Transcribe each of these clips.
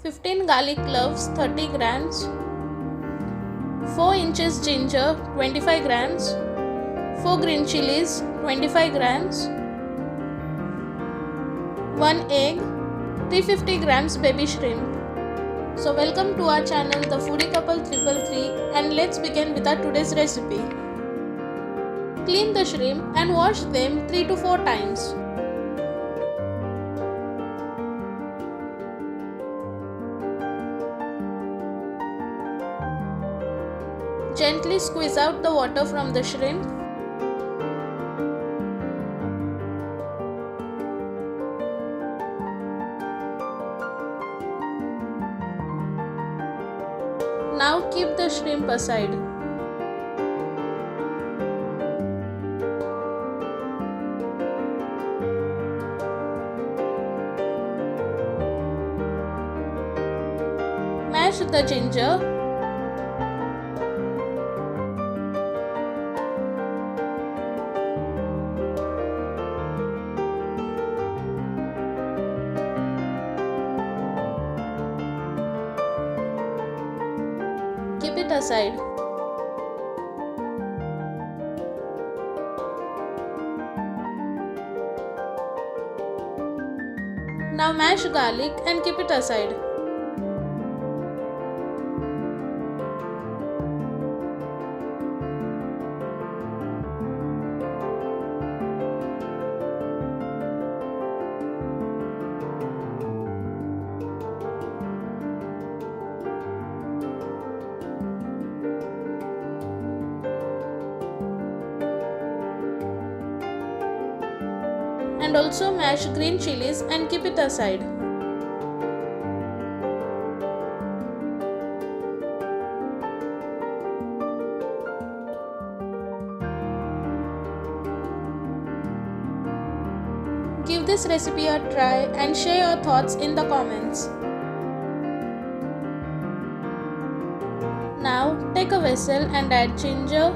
15 garlic cloves 30 grams, 4 inches ginger 25 grams, 4 green chilies 25 grams, 1 egg, 350 grams baby shrimp. So welcome to our channel The Foodie Couple 333 and let's begin with our today's recipe. Clean the shrimp and wash them 3 to 4 times. Gently squeeze out the water from the shrimp. Now keep the shrimp aside. Mash the ginger. Keep it aside. Now mash garlic and keep it aside. And also mash green chilies and keep it aside. Give this recipe a try and share your thoughts in the comments. Now take a vessel and add ginger,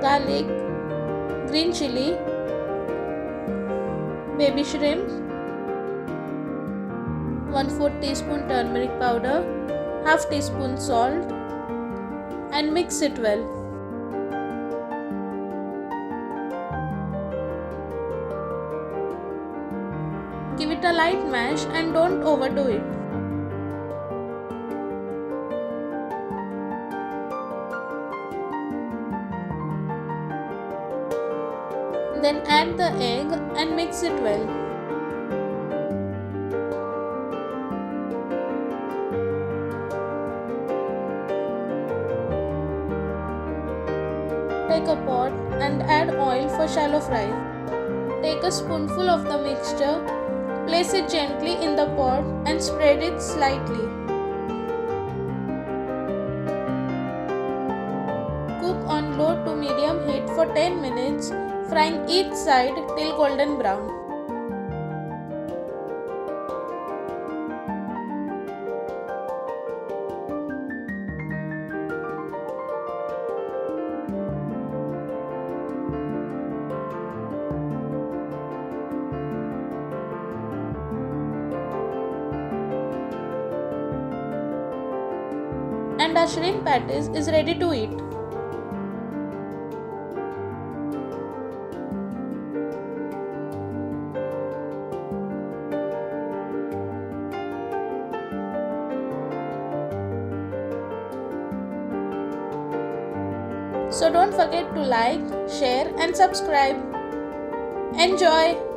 garlic, green chili, baby shrimp, 1/4 teaspoon turmeric powder, half teaspoon salt and mix it well. Give it a light mash and don't overdo it. Then add the egg and mix it well. Take a pot and add oil for shallow fry. Take a spoonful of the mixture, place it gently in the pot and spread it slightly. Cook on low to medium heat for 10 minutes, frying each side till golden brown. And our shrimp patties is ready to eat. So don't forget to like, share and subscribe. Enjoy!